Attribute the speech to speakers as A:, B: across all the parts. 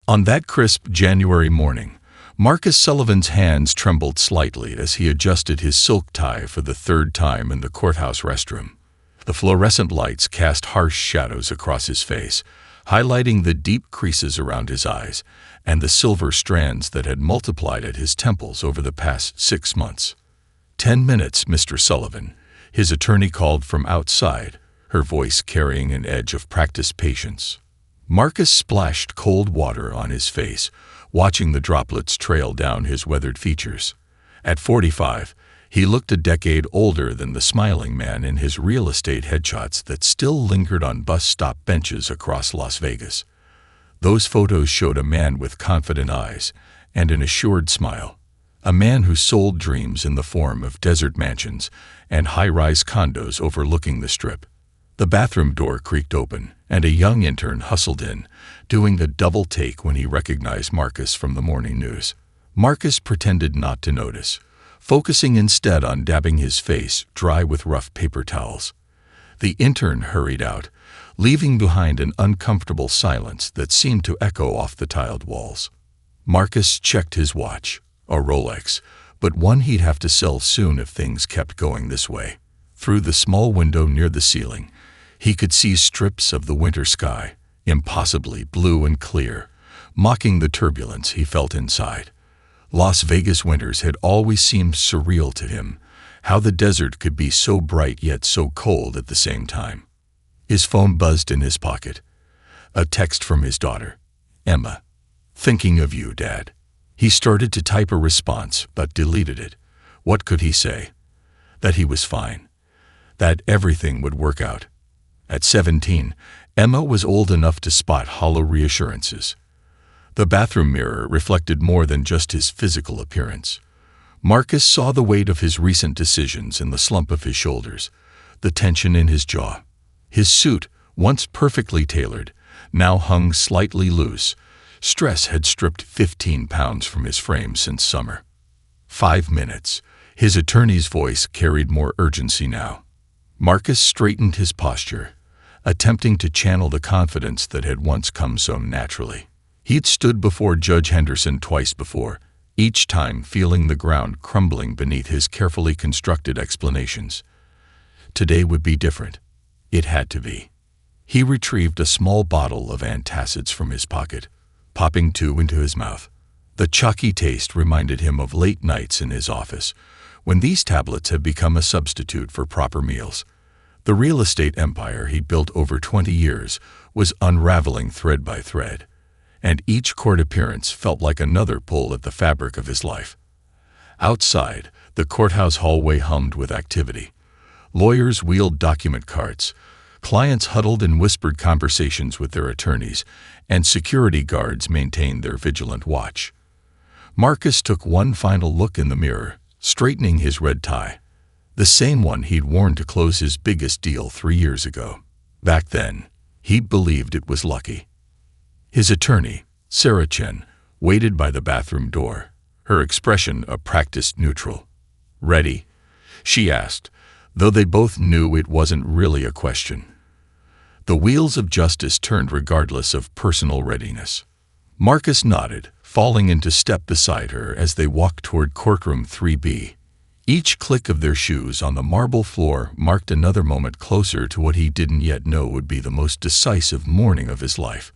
A: On that crisp January morning, Marcus Sullivan's hands trembled slightly as he adjusted his silk tie for the third time in the courthouse restroom. The fluorescent lights cast harsh shadows across his face, highlighting the deep creases around his eyes and the silver strands that had multiplied at his temples over the past 6 months. 10 minutes, Mr. Sullivan, his attorney called from outside, her voice carrying an edge of practiced patience. Marcus splashed cold water on his face, watching the droplets trail down his weathered features. At 45, he looked a decade older than the smiling man in his real estate headshots that still lingered on bus stop benches across Las Vegas. Those photos showed a man with confident eyes and an assured smile, a man who sold dreams in the form of desert mansions and high-rise condos overlooking the Strip. The bathroom door creaked open, and a young intern hustled in, doing the double take when he recognized Marcus from the morning news. Marcus pretended not to notice, focusing instead on dabbing his face dry with rough paper towels. The intern hurried out, leaving behind an uncomfortable silence that seemed to echo off the tiled walls. Marcus checked his watch, a Rolex, but one he'd have to sell soon if things kept going this way. Through the small window near the ceiling, he could see strips of the winter sky, impossibly blue and clear, mocking the turbulence he felt inside. Las Vegas winters had always seemed surreal to him, how the desert could be so bright yet so cold at the same time. His phone buzzed in his pocket. A text from his daughter, Emma. "Thinking of you, Dad." He started to type a response, but deleted it. What could he say? That he was fine. That everything would work out. At 17, Emma was old enough to spot hollow reassurances. The bathroom mirror reflected more than just his physical appearance. Marcus saw the weight of his recent decisions in the slump of his shoulders, the tension in his jaw. His suit, once perfectly tailored, now hung slightly loose. Stress had stripped 15 pounds from his frame since summer. 5 minutes. His attorney's voice carried more urgency now. Marcus straightened his posture, attempting to channel the confidence that had once come so naturally. He'd stood before Judge Henderson twice before, each time feeling the ground crumbling beneath his carefully constructed explanations. Today would be different. It had to be. He retrieved a small bottle of antacids from his pocket, popping 2 into his mouth. The chalky taste reminded him of late nights in his office, when these tablets had become a substitute for proper meals. The real estate empire he'd built over 20 years was unraveling thread by thread, and each court appearance felt like another pull at the fabric of his life. Outside, the courthouse hallway hummed with activity. Lawyers wheeled document carts, clients huddled in whispered conversations with their attorneys, and security guards maintained their vigilant watch. Marcus took one final look in the mirror, straightening his red tie, the same one he'd worn to close his biggest deal 3 years ago. Back then, he believed it was lucky. His attorney, Sarah Chen, waited by the bathroom door, her expression a practiced neutral. "Ready?" she asked, though they both knew it wasn't really a question. The wheels of justice turned regardless of personal readiness. Marcus nodded, falling into step beside her as they walked toward courtroom 3B. Each click of their shoes on the marble floor marked another moment closer to what he didn't yet know would be the most decisive morning of his life.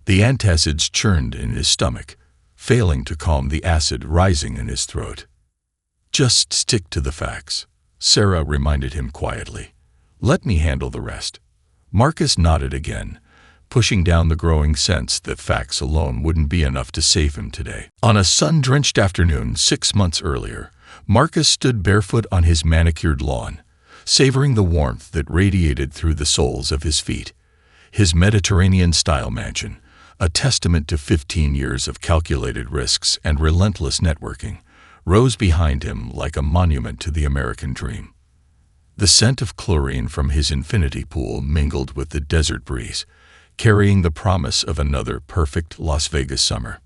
A: The antacids churned in his stomach, failing to calm the acid rising in his throat. "Just stick to the facts," Sarah reminded him quietly. "Let me handle the rest." Marcus nodded again, pushing down the growing sense that facts alone wouldn't be enough to save him today. On a sun-drenched afternoon 6 months earlier, Marcus stood barefoot on his manicured lawn, savoring the warmth that radiated through the soles of his feet. His Mediterranean-style mansion, a testament to 15 years of calculated risks and relentless networking, rose behind him like a monument to the American dream. The scent of chlorine from his infinity pool mingled with the desert breeze, carrying the promise of another perfect Las Vegas summer.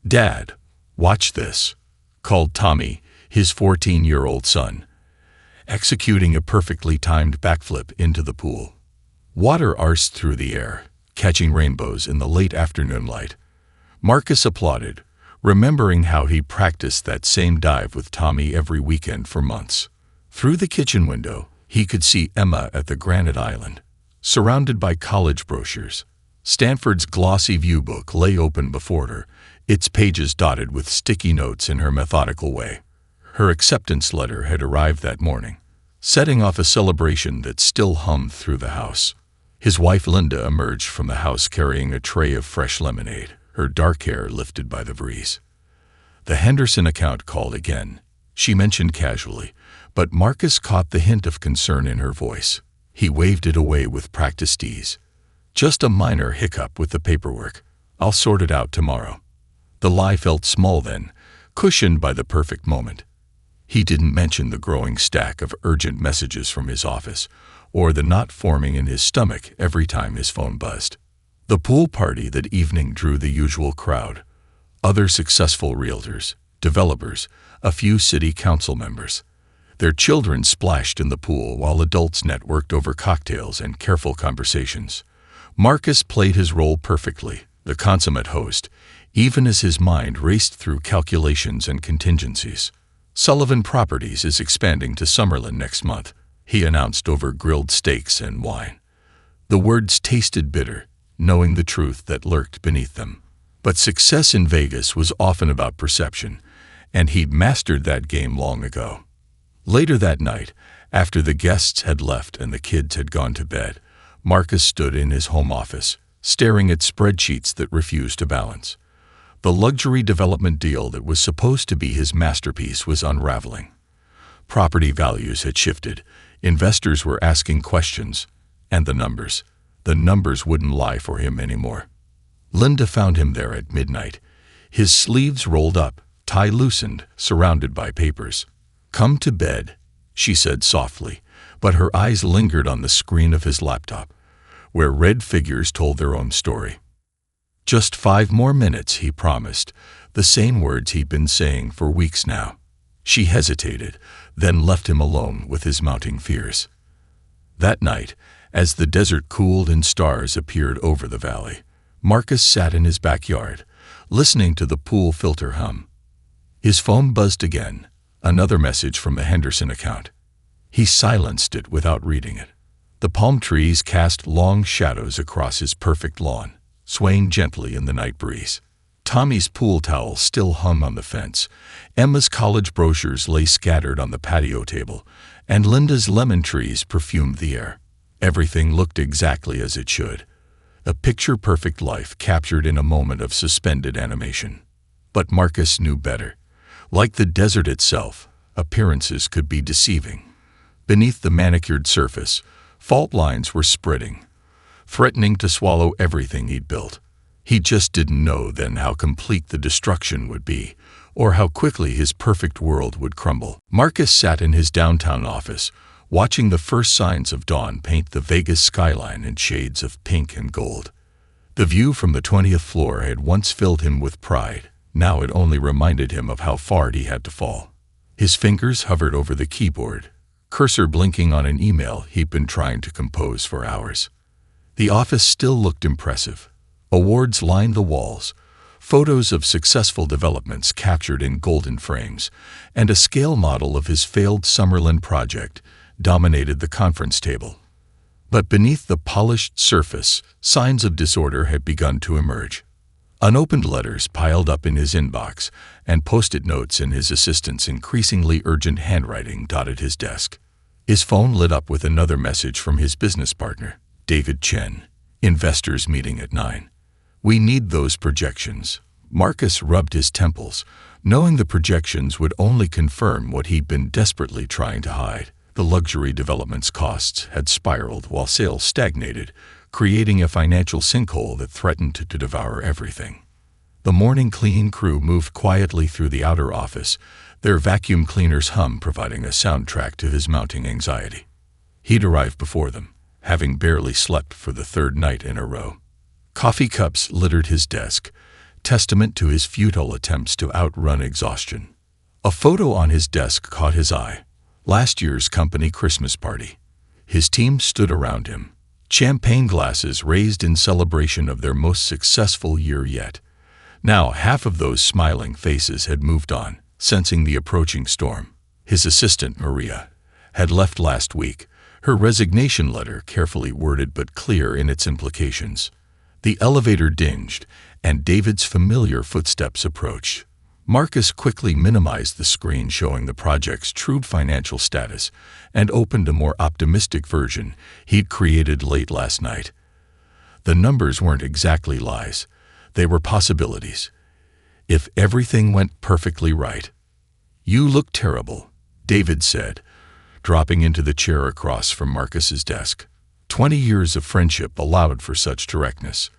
A: "Dad, watch this," called Tommy, his 14-year-old son, executing a perfectly timed backflip into the pool. Water arsed through the air, catching rainbows in the late afternoon light. Marcus applauded, remembering how he practiced that same dive with Tommy every weekend for months. Through the kitchen window, he could see Emma at the granite island, surrounded by college brochures. Stanford's glossy view book lay open before her, its pages dotted with sticky notes in her methodical way. Her acceptance letter had arrived that morning, setting off a celebration that still hummed through the house. His wife Linda emerged from the house carrying a tray of fresh lemonade, her dark hair lifted by the breeze. The Henderson account called again, she mentioned casually, but Marcus caught the hint of concern in her voice. He waved it away with practiced ease. Just a minor hiccup with the paperwork. I'll sort it out tomorrow. The lie felt small then, cushioned by the perfect moment. He didn't mention the growing stack of urgent messages from his office, or the knot forming in his stomach every time his phone buzzed. The pool party that evening drew the usual crowd. Other successful realtors, developers, a few city council members. Their children splashed in the pool while adults networked over cocktails and careful conversations. Marcus played his role perfectly, the consummate host, even as his mind raced through calculations and contingencies. Sullivan Properties is expanding to Summerlin next month, he announced over grilled steaks and wine. The words tasted bitter, knowing the truth that lurked beneath them. But success in Vegas was often about perception, and he'd mastered that game long ago. Later that night, after the guests had left and the kids had gone to bed, Marcus stood in his home office, staring at spreadsheets that refused to balance. The luxury development deal that was supposed to be his masterpiece was unraveling. Property values had shifted, investors were asking questions, and the numbers wouldn't lie for him anymore. Linda found him there at midnight, his sleeves rolled up, tie loosened, surrounded by papers. "Come to bed," she said softly, but her eyes lingered on the screen of his laptop, where red figures told their own story. "Just 5 more minutes," he promised, the same words he'd been saying for weeks now. She hesitated, then left him alone with his mounting fears. That night, as the desert cooled and stars appeared over the valley, Marcus sat in his backyard, listening to the pool filter hum. His phone buzzed again, another message from the Henderson account. He silenced it without reading it. The palm trees cast long shadows across his perfect lawn, swaying gently in the night breeze. Tommy's pool towel still hung on the fence, Emma's college brochures lay scattered on the patio table, and Linda's lemon trees perfumed the air. Everything looked exactly as it should. A picture-perfect life captured in a moment of suspended animation. But Marcus knew better. Like the desert itself, appearances could be deceiving. Beneath the manicured surface, fault lines were spreading, threatening to swallow everything he'd built. He just didn't know then how complete the destruction would be, or how quickly his perfect world would crumble. Marcus sat in his downtown office, watching the first signs of dawn paint the Vegas skyline in shades of pink and gold. The view from the 20th floor had once filled him with pride. Now it only reminded him of how far he had to fall. His fingers hovered over the keyboard, cursor blinking on an email he'd been trying to compose for hours. The office still looked impressive. Awards lined the walls, photos of successful developments captured in golden frames, and a scale model of his failed Summerlin project dominated the conference table. But beneath the polished surface, signs of disorder had begun to emerge. Unopened letters piled up in his inbox, and post-it notes in his assistant's increasingly urgent handwriting dotted his desk. His phone lit up with another message from his business partner, David Chen. "Investors meeting at 9. We need those projections." Marcus rubbed his temples, knowing the projections would only confirm what he'd been desperately trying to hide. The luxury development's costs had spiraled while sales stagnated, creating a financial sinkhole that threatened to devour everything. The morning cleaning crew moved quietly through the outer office, their vacuum cleaner's hum providing a soundtrack to his mounting anxiety. He'd arrived before them, having barely slept for the 3rd night in a row. Coffee cups littered his desk, testament to his futile attempts to outrun exhaustion. A photo on his desk caught his eye. Last year's company Christmas party. His team stood around him, champagne glasses raised in celebration of their most successful year yet. Now half of those smiling faces had moved on, sensing the approaching storm. His assistant, Maria, had left last week, her resignation letter carefully worded but clear in its implications. The elevator dinged, and David's familiar footsteps approached. Marcus quickly minimized the screen showing the project's true financial status and opened a more optimistic version he'd created late last night. The numbers weren't exactly lies. They were possibilities. If everything went perfectly right. "You look terrible," David said, dropping into the chair across from Marcus's desk. 20 years of friendship allowed for such directness.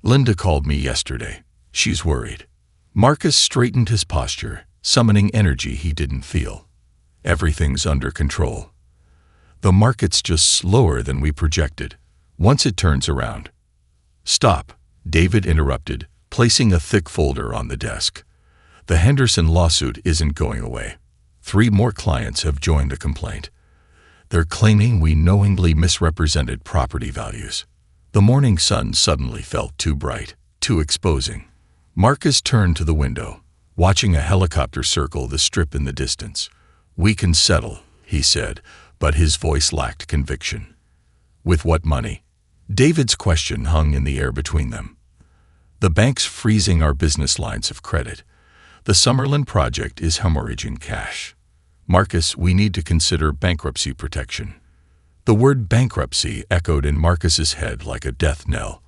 A: "Linda called me yesterday. She's worried." Marcus straightened his posture, summoning energy he didn't feel. "Everything's under control. The market's just slower than we projected. Once it turns around." "Stop," David interrupted, placing a thick folder on the desk. "The Henderson lawsuit isn't going away. 3 more clients have joined the complaint. They're claiming we knowingly misrepresented property values." The morning sun suddenly felt too bright, too exposing. Marcus turned to the window, watching a helicopter circle the strip in the distance. "We can settle," he said, but his voice lacked conviction. "With what money?" David's question hung in the air between them. "The bank's freezing our business lines of credit. The Summerlin project is hemorrhaging cash. Marcus, we need to consider bankruptcy protection." The word bankruptcy echoed in Marcus's head like a death knell.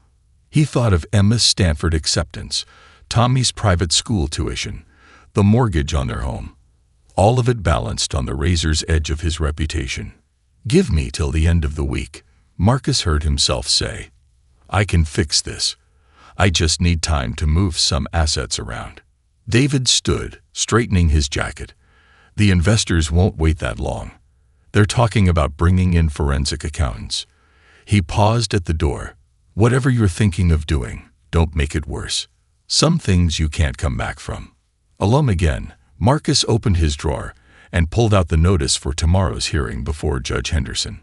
A: He thought of Emma's Stanford acceptance, Tommy's private school tuition, the mortgage on their home. All of it balanced on the razor's edge of his reputation. "Give me till the end of the week," Marcus heard himself say. "I can fix this. I just need time to move some assets around." David stood, straightening his jacket. "The investors won't wait that long. They're talking about bringing in forensic accountants." He paused at the door. "Whatever you're thinking of doing, don't make it worse. Some things you can't come back from." Alone again, Marcus opened his drawer and pulled out the notice for tomorrow's hearing before Judge Henderson.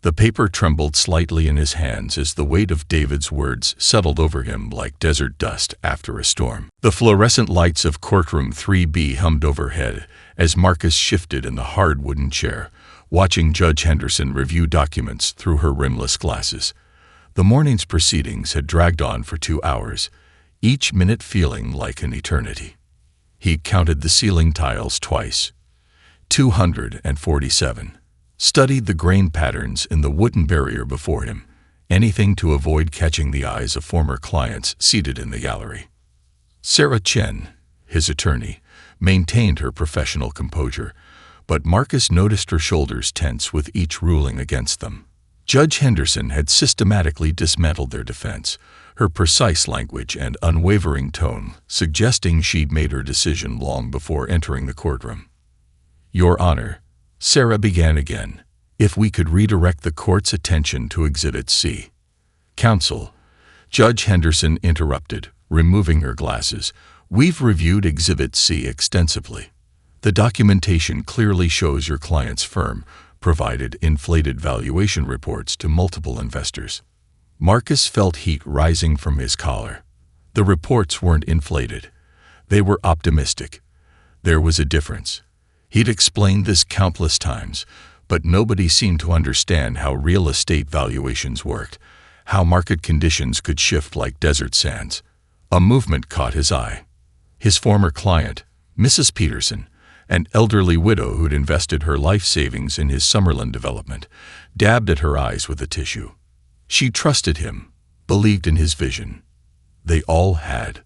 A: The paper trembled slightly in his hands as the weight of David's words settled over him like desert dust after a storm. The fluorescent lights of courtroom 3B hummed overhead as Marcus shifted in the hard wooden chair, watching Judge Henderson review documents through her rimless glasses. The morning's proceedings had dragged on for 2 hours, each minute feeling like an eternity. He counted the ceiling tiles twice. 247. Studied the grain patterns in the wooden barrier before him, anything to avoid catching the eyes of former clients seated in the gallery. Sarah Chen, his attorney, maintained her professional composure, but Marcus noticed her shoulders tense with each ruling against them. Judge Henderson had systematically dismantled their defense, her precise language and unwavering tone suggesting she'd made her decision long before entering the courtroom. "Your Honor," Sarah began again, "if we could redirect the court's attention to Exhibit C." "Counsel," Judge Henderson interrupted, removing her glasses, "we've reviewed Exhibit C extensively. The documentation clearly shows your client's firm provided inflated valuation reports to multiple investors." Marcus felt heat rising from his collar. The reports weren't inflated. They were optimistic. There was a difference. He'd explained this countless times, but nobody seemed to understand how real estate valuations worked, how market conditions could shift like desert sands. A movement caught his eye. His former client, Mrs. Peterson, an elderly widow who'd invested her life savings in his Summerlin development, dabbed at her eyes with a tissue. She trusted him, believed in his vision. They all had.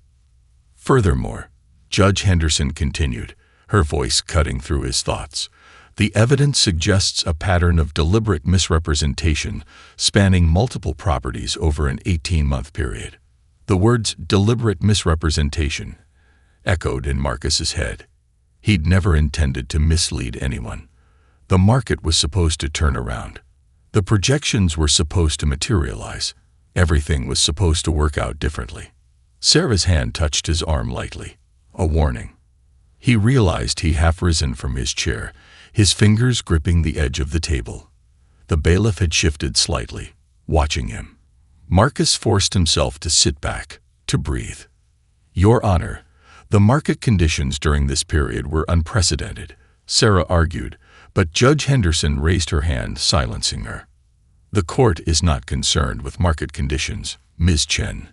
A: Furthermore, Judge Henderson continued, her voice cutting through his thoughts, the evidence suggests a pattern of deliberate misrepresentation spanning multiple properties over an 18-month period. The words deliberate misrepresentation echoed in Marcus's head. He'd never intended to mislead anyone. The market was supposed to turn around. The projections were supposed to materialize. Everything was supposed to work out differently. Sarah's hand touched his arm lightly, a warning. He realized he half-risen from his chair, his fingers gripping the edge of the table. The bailiff had shifted slightly, watching him. Marcus forced himself to sit back, to breathe. Your Honor, the market conditions during this period were unprecedented, Sarah argued, but Judge Henderson raised her hand, silencing her. The court is not concerned with market conditions, Ms. Chen.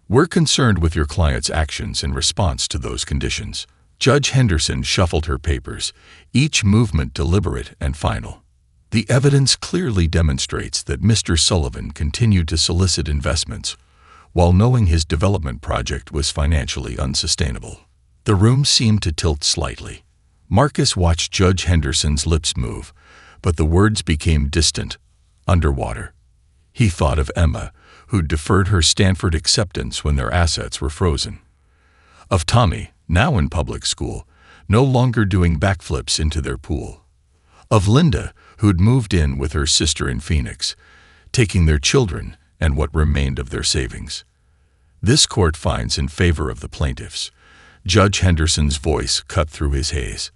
A: We're concerned with your client's actions in response to those conditions. Judge Henderson shuffled her papers, each movement deliberate and final. The evidence clearly demonstrates that Mr. Sullivan continued to solicit investments, while knowing his development project was financially unsustainable. The room seemed to tilt slightly. Marcus watched Judge Henderson's lips move, but the words became distant, underwater. He thought of Emma, who'd deferred her Stanford acceptance when their assets were frozen. Of Tommy, now in public school, no longer doing backflips into their pool. Of Linda, who'd moved in with her sister in Phoenix, taking their children and what remained of their savings. This court finds in favor of the plaintiffs. Judge Henderson's voice cut through his haze.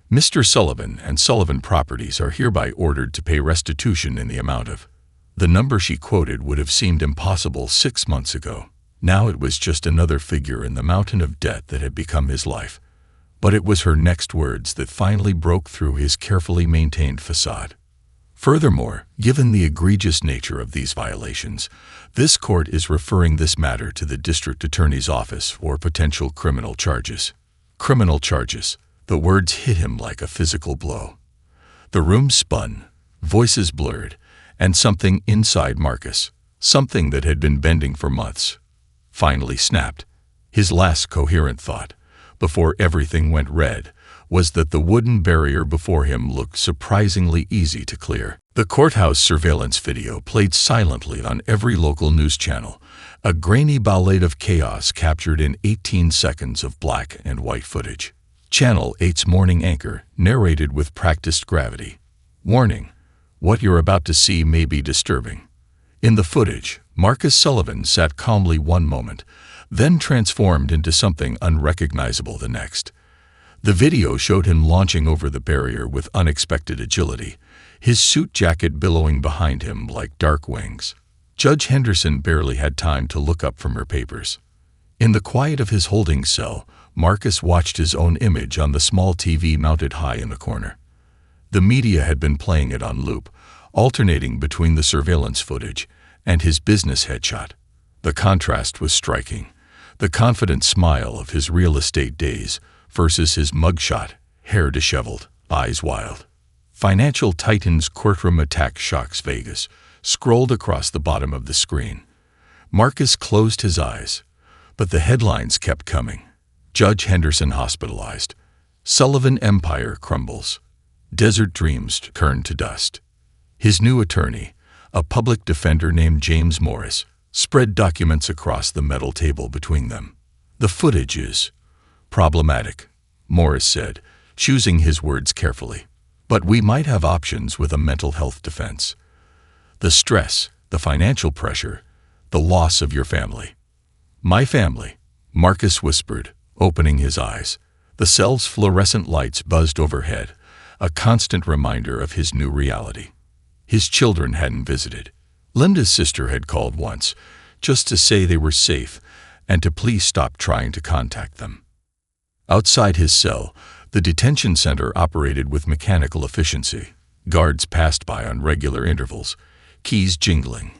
A: Mr. Sullivan and Sullivan Properties are hereby ordered to pay restitution in the amount of. The number she quoted would have seemed impossible 6 months ago. Now it was just another figure in the mountain of debt that had become his life. But it was her next words that finally broke through his carefully maintained facade. Furthermore, given the egregious nature of these violations, this court is referring this matter to the district attorney's office for potential criminal charges. Criminal charges. The words hit him like a physical blow. The room spun, voices blurred, and something inside Marcus, something that had been bending for months, finally snapped. His last coherent thought, before everything went red, was that the wooden barrier before him looked surprisingly easy to clear. The courthouse surveillance video played silently on every local news channel, a grainy ballet of chaos captured in 18 seconds of black and white footage. Channel 8's morning anchor narrated with practiced gravity. Warning, what you're about to see may be disturbing. In the footage, Marcus Sullivan sat calmly one moment, then transformed into something unrecognizable the next. The video showed him launching over the barrier with unexpected agility, his suit jacket billowing behind him like dark wings. Judge Henderson barely had time to look up from her papers. In the quiet of his holding cell, Marcus watched his own image on the small TV mounted high in the corner. The media had been playing it on loop, alternating between the surveillance footage and his business headshot. The contrast was striking. The confident smile of his real estate days versus his mugshot, hair disheveled, eyes wild. Financial Titans courtroom attack shocks Vegas scrolled across the bottom of the screen. Marcus closed his eyes, but the headlines kept coming. Judge Henderson hospitalized. Sullivan empire crumbles. Desert dreams turned to dust. His new attorney, a public defender named James Morris, spread documents across the metal table between them. The footage is problematic, Morris said, choosing his words carefully. But we might have options with a mental health defense. The stress, the financial pressure, the loss of your family. My family, Marcus whispered, opening his eyes. The cell's fluorescent lights buzzed overhead, a constant reminder of his new reality. His children hadn't visited. Linda's sister had called once, just to say they were safe and to please stop trying to contact them. Outside his cell, the detention center operated with mechanical efficiency. Guards passed by on regular intervals, keys jingling.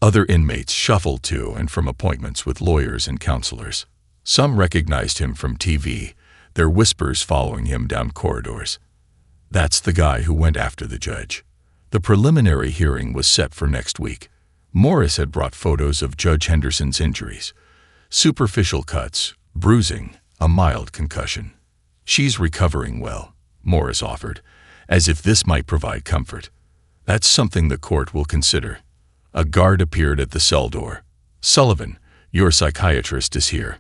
A: Other inmates shuffled to and from appointments with lawyers and counselors. Some recognized him from TV, their whispers following him down corridors. That's the guy who went after the judge. The preliminary hearing was set for next week. Morris had brought photos of Judge Henderson's injuries. Superficial cuts, bruising, a mild concussion. She's recovering well, Morris offered, as if this might provide comfort. That's something the court will consider. A guard appeared at the cell door. Sullivan, your psychiatrist is here.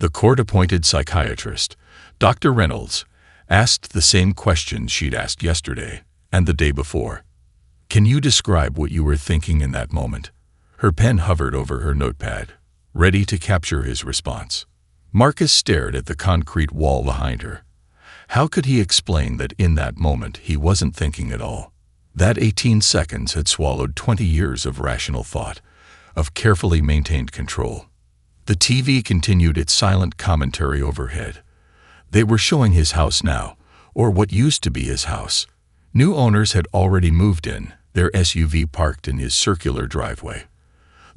A: The court-appointed psychiatrist, Dr. Reynolds, asked the same question she'd asked yesterday and the day before. Can you describe what you were thinking in that moment? Her pen hovered over her notepad, ready to capture his response. Marcus stared at the concrete wall behind her. How could he explain that in that moment he wasn't thinking at all? That 18 seconds had swallowed 20 years of rational thought, of carefully maintained control. The TV continued its silent commentary overhead. They were showing his house now, or what used to be his house. New owners had already moved in, their SUV parked in his circular driveway.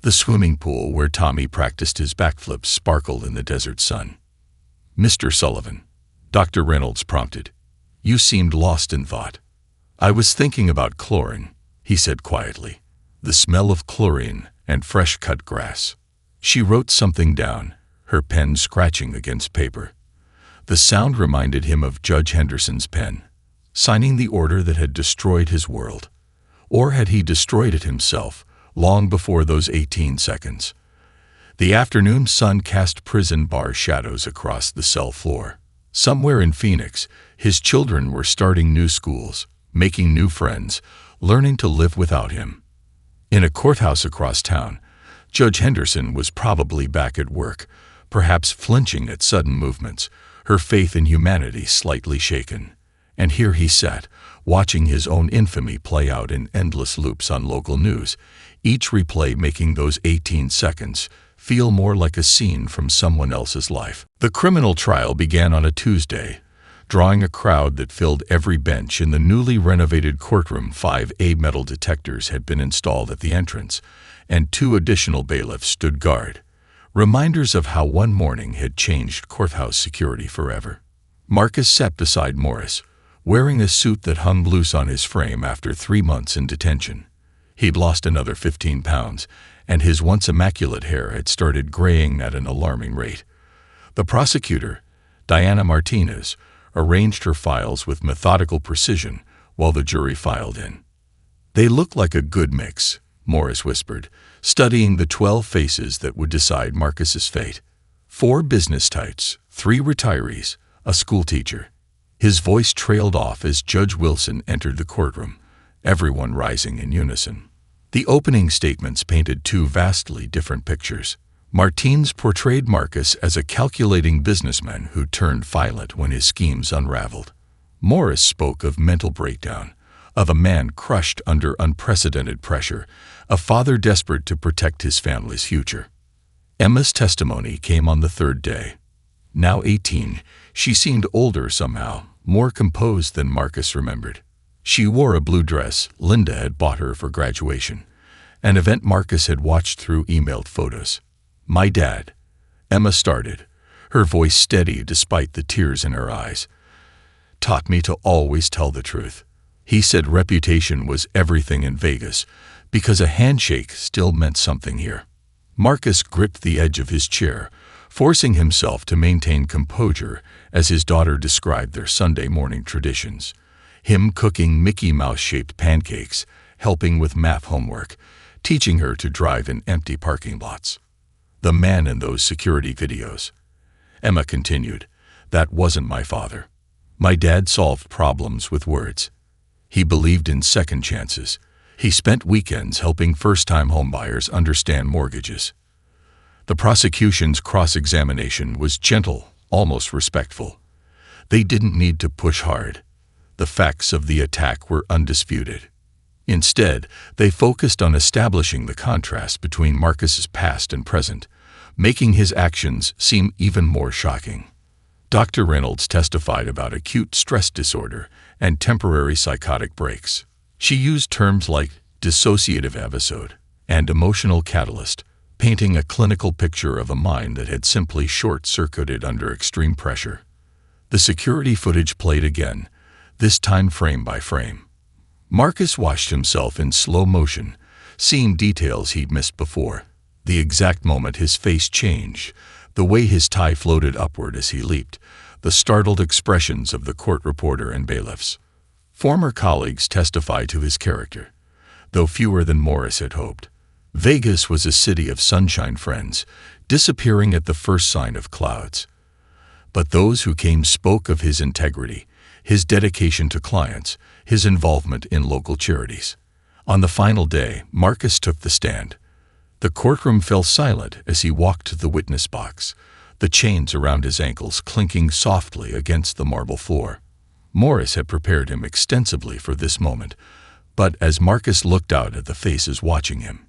A: The swimming pool where Tommy practiced his backflips sparkled in the desert sun. "Mr. Sullivan," Dr. Reynolds prompted. "You seemed lost in thought." "I was thinking about chlorine," he said quietly. "The smell of chlorine and fresh-cut grass." She wrote something down, her pen scratching against paper. The sound reminded him of Judge Henderson's pen, signing the order that had destroyed his world. Or had he destroyed it himself, long before those 18 seconds? The afternoon sun cast prison bar shadows across the cell floor. Somewhere in Phoenix, his children were starting new schools, making new friends, learning to live without him. In a courthouse across town, Judge Henderson was probably back at work, perhaps flinching at sudden movements, her faith in humanity slightly shaken. And here he sat, watching his own infamy play out in endless loops on local news, each replay making those 18 seconds feel more like a scene from someone else's life. The criminal trial began on a Tuesday, drawing a crowd that filled every bench in the newly renovated courtroom. 5 metal detectors had been installed at the entrance, and 2 additional bailiffs stood guard, reminders of how one morning had changed courthouse security forever. Marcus sat beside Morris, wearing a suit that hung loose on his frame after 3 months in detention. He'd lost another 15 pounds, and his once immaculate hair had started graying at an alarming rate. The prosecutor, Diana Martinez, arranged her files with methodical precision while the jury filed in. "They look like a good mix," Morris whispered, studying the 12 faces that would decide Marcus's fate. 4 business types, 3 retirees, a schoolteacher. His voice trailed off as Judge Wilson entered the courtroom, everyone rising in unison. The opening statements painted 2 vastly different pictures. Martins portrayed Marcus as a calculating businessman who turned violent when his schemes unraveled. Morris spoke of mental breakdown, of a man crushed under unprecedented pressure, a father desperate to protect his family's future. Emma's testimony came on the 3rd day. Now 18, she seemed older somehow, more composed than Marcus remembered. She wore a blue dress Linda had bought her for graduation, an event Marcus had watched through emailed photos. "My dad," Emma started, her voice steady despite the tears in her eyes, "taught me to always tell the truth. He said reputation was everything in Vegas, because a handshake still meant something here." Marcus gripped the edge of his chair, forcing himself to maintain composure as his daughter described their Sunday morning traditions. Him cooking Mickey Mouse-shaped pancakes, helping with math homework, teaching her to drive in empty parking lots. "The man in those security videos," Emma continued, "that wasn't my father. My dad solved problems with words. He believed in second chances. He spent weekends helping first-time homebuyers understand mortgages." The prosecution's cross-examination was gentle, almost respectful. They didn't need to push hard. The facts of the attack were undisputed. Instead, they focused on establishing the contrast between Marcus's past and present, making his actions seem even more shocking. Dr. Reynolds testified about acute stress disorder and temporary psychotic breaks. She used terms like dissociative episode and emotional catalyst, painting a clinical picture of a mind that had simply short-circuited under extreme pressure. The security footage played again, this time frame by frame. Marcus watched himself in slow motion, seeing details he'd missed before. The exact moment his face changed, the way his tie floated upward as he leaped, the startled expressions of the court reporter and bailiffs. Former colleagues testified to his character, though fewer than Morris had hoped. Vegas was a city of sunshine friends, disappearing at the first sign of clouds. But those who came spoke of his integrity, his dedication to clients, his involvement in local charities. On the final day, Marcus took the stand. The courtroom fell silent as he walked to the witness box, the chains around his ankles clinking softly against the marble floor. Morris had prepared him extensively for this moment, but as Marcus looked out at the faces watching him,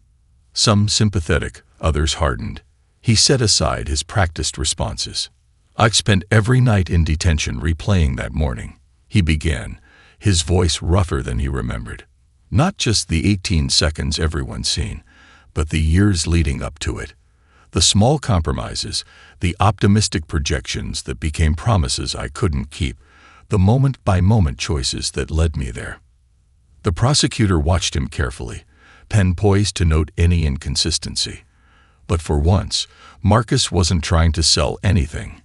A: some sympathetic, others hardened, He set aside his practiced responses. "I've spent every night in detention replaying that morning," he began, his voice rougher than he remembered. "Not just the 18 seconds everyone's seen, but the years leading up to it. The small compromises, the optimistic projections that became promises I couldn't keep, the moment-by-moment choices that led me there." The prosecutor watched him carefully, pen poised to note any inconsistency. But for once, Marcus wasn't trying to sell anything.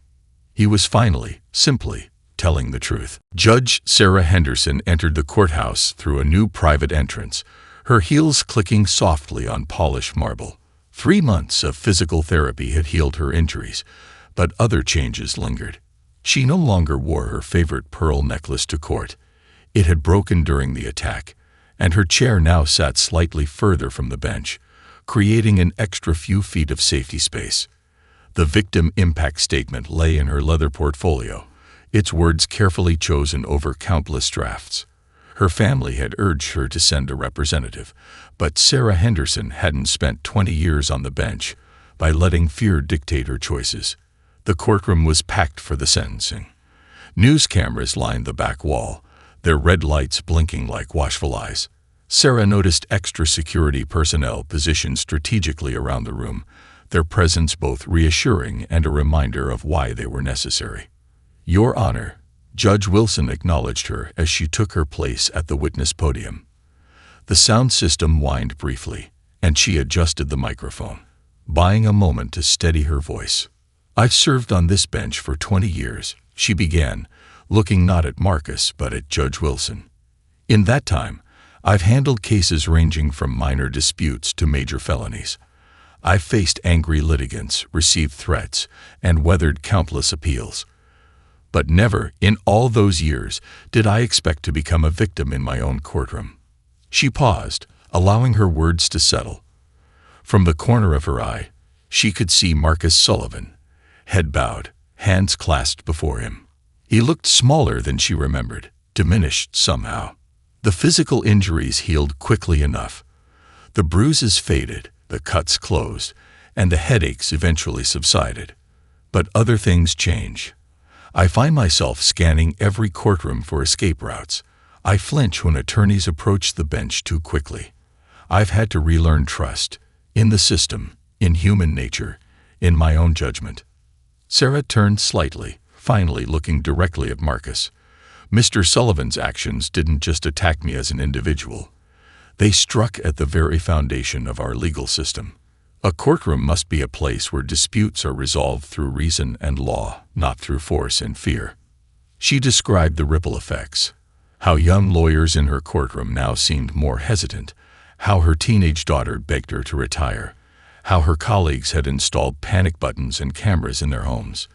A: He was finally, simply, telling the truth. Judge Sarah Henderson entered the courthouse through a new private entrance, her heels clicking softly on polished marble. 3 months of physical therapy had healed her injuries, but other changes lingered. She no longer wore her favorite pearl necklace to court. It had broken during the attack, and her chair now sat slightly further from the bench, creating an extra few feet of safety space. The victim impact statement lay in her leather portfolio, its words carefully chosen over countless drafts. Her family had urged her to send a representative, but Sarah Henderson hadn't spent 20 years on the bench by letting fear dictate her choices. The courtroom was packed for the sentencing. News cameras lined the back wall, their red lights blinking like watchful eyes. Sarah noticed extra security personnel positioned strategically around the room, their presence both reassuring and a reminder of why they were necessary. "Your Honor," Judge Wilson acknowledged her as she took her place at the witness podium. The sound system whined briefly, and she adjusted the microphone, buying a moment to steady her voice. "I've served on this bench for 20 years, she began, looking not at Marcus but at Judge Wilson. "In that time, I've handled cases ranging from minor disputes to major felonies. I've faced angry litigants, received threats, and weathered countless appeals. But never, in all those years, did I expect to become a victim in my own courtroom." She paused, allowing her words to settle. From the corner of her eye, she could see Marcus Sullivan, head bowed, hands clasped before him. He looked smaller than she remembered, diminished somehow. The physical injuries healed quickly enough. The bruises faded, the cuts closed, and the headaches eventually subsided. But other things change. I find myself scanning every courtroom for escape routes. I flinch when attorneys approach the bench too quickly. I've had to relearn trust, in the system, in human nature, in my own judgment. Sarah turned slightly, finally looking directly at Marcus. "Mr. Sullivan's actions didn't just attack me as an individual. They struck at the very foundation of our legal system. A courtroom must be a place where disputes are resolved through reason and law, not through force and fear." She described the ripple effects, how young lawyers in her courtroom now seemed more hesitant, how her teenage daughter begged her to retire, how her colleagues had installed panic buttons and cameras in their homes.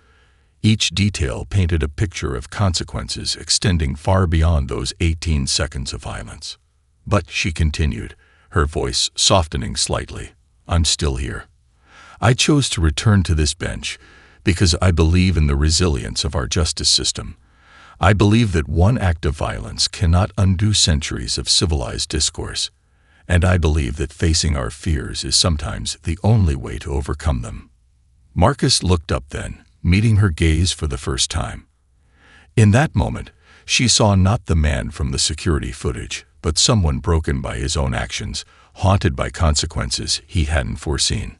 A: Each detail painted a picture of consequences extending far beyond those 18 seconds of violence. "But," she continued, her voice softening slightly, "I'm still here. I chose to return to this bench because I believe in the resilience of our justice system. I believe that one act of violence cannot undo centuries of civilized discourse, and I believe that facing our fears is sometimes the only way to overcome them." Marcus looked up then, meeting her gaze for the first time. In that moment, she saw not the man from the security footage, but someone broken by his own actions, haunted by consequences he hadn't foreseen.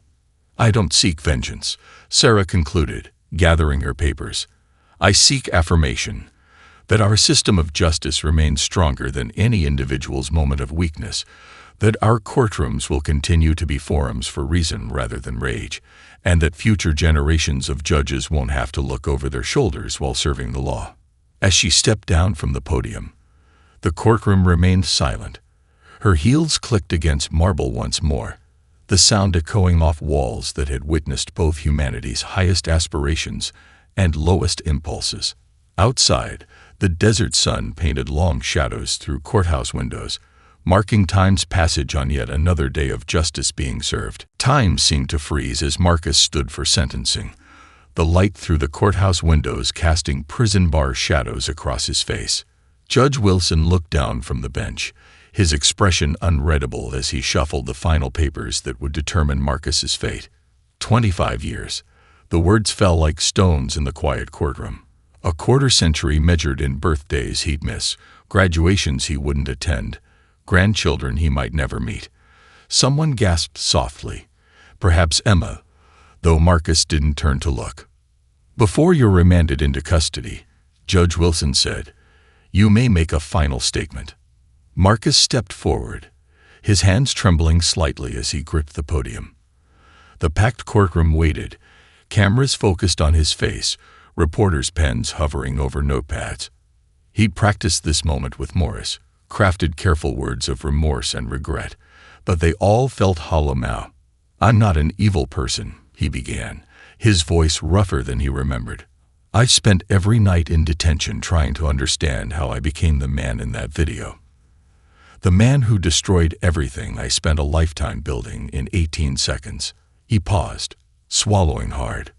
A: "I don't seek vengeance," Sarah concluded, gathering her papers. "I seek affirmation that our system of justice remains stronger than any individual's moment of weakness, that our courtrooms will continue to be forums for reason rather than rage, and that future generations of judges won't have to look over their shoulders while serving the law." As she stepped down from the podium, the courtroom remained silent. Her heels clicked against marble once more, the sound echoing off walls that had witnessed both humanity's highest aspirations and lowest impulses. Outside, the desert sun painted long shadows through courthouse windows, marking time's passage on yet another day of justice being served. Time seemed to freeze as Marcus stood for sentencing, the light through the courthouse windows casting prison bar shadows across his face. Judge Wilson looked down from the bench, his expression unreadable as he shuffled the final papers that would determine Marcus's fate. 25 years. The words fell like stones in the quiet courtroom. A quarter-century measured in birthdays he'd miss, graduations he wouldn't attend, grandchildren he might never meet. Someone gasped softly. Perhaps Emma, though Marcus didn't turn to look. "Before you're remanded into custody," Judge Wilson said, "you may make a final statement." Marcus stepped forward, his hands trembling slightly as he gripped the podium. The packed courtroom waited, cameras focused on his face, reporters' pens hovering over notepads. He'd practiced this moment with Morris, crafted careful words of remorse and regret, but they all felt hollow now. "I'm not an evil person," he began, his voice rougher than he remembered. "I spent every night in detention trying to understand how I became the man in that video. The man who destroyed everything I spent a lifetime building in 18 seconds. He paused, swallowing hard.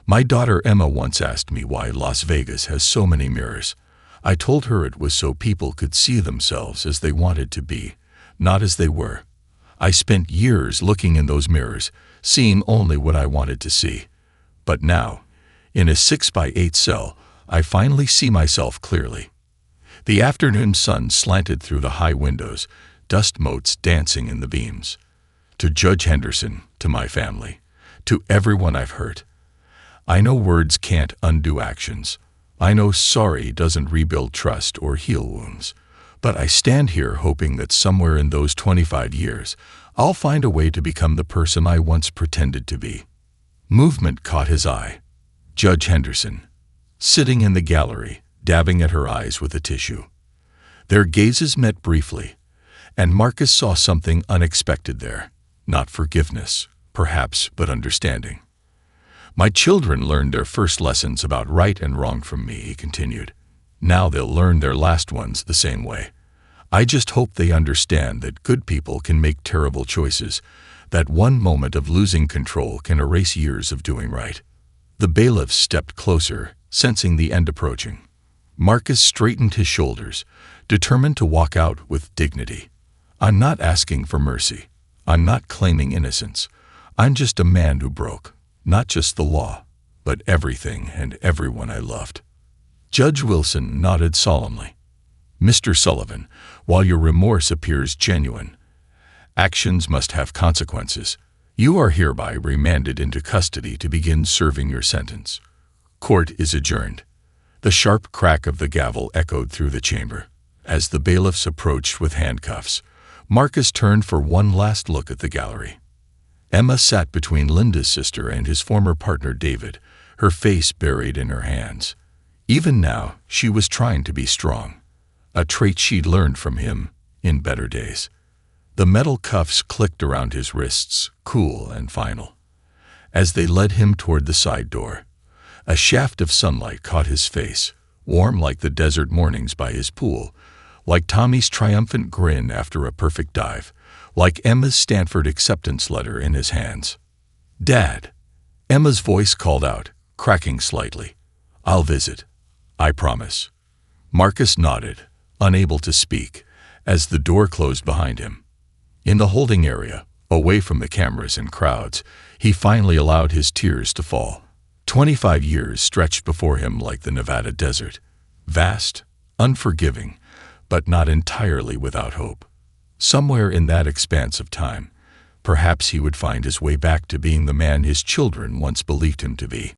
A: "My daughter Emma once asked me why Las Vegas has so many mirrors. I told her it was so people could see themselves as they wanted to be, not as they were. I spent years looking in those mirrors, seeing only what I wanted to see. But now, in a 6x8 cell, I finally see myself clearly." The afternoon sun slanted through the high windows, dust motes dancing in the beams. "To Judge Henderson, to my family, to everyone I've hurt. I know words can't undo actions. I know sorry doesn't rebuild trust or heal wounds. But I stand here hoping that somewhere in those 25 years, I'll find a way to become the person I once pretended to be." Movement caught his eye. Judge Henderson, sitting in the gallery, dabbing at her eyes with a tissue. Their gazes met briefly, and Marcus saw something unexpected there. Not forgiveness, perhaps, but understanding. "My children learned their first lessons about right and wrong from me," he continued. "Now they'll learn their last ones the same way. I just hope they understand that good people can make terrible choices, that one moment of losing control can erase years of doing right." The bailiffs stepped closer, sensing the end approaching. Marcus straightened his shoulders, determined to walk out with dignity. "I'm not asking for mercy. I'm not claiming innocence. I'm just a man who broke, not just the law, but everything and everyone I loved." Judge Wilson nodded solemnly. "Mr. Sullivan, while your remorse appears genuine, actions must have consequences. You are hereby remanded into custody to begin serving your sentence. Court is adjourned." The sharp crack of the gavel echoed through the chamber. As the bailiffs approached with handcuffs, Marcus turned for one last look at the gallery. Emma sat between Linda's sister and his former partner David, her face buried in her hands. Even now, she was trying to be strong, a trait she'd learned from him in better days. The metal cuffs clicked around his wrists, cool and final. As they led him toward the side door, a shaft of sunlight caught his face, warm like the desert mornings by his pool, like Tommy's triumphant grin after a perfect dive, like Emma's Stanford acceptance letter in his hands. "Dad," Emma's voice called out, cracking slightly. "I'll visit. I promise." Marcus nodded, unable to speak, as the door closed behind him. In the holding area, away from the cameras and crowds, he finally allowed his tears to fall. 25 years stretched before him like the Nevada desert, vast, unforgiving, but not entirely without hope. Somewhere in that expanse of time, perhaps he would find his way back to being the man his children once believed him to be.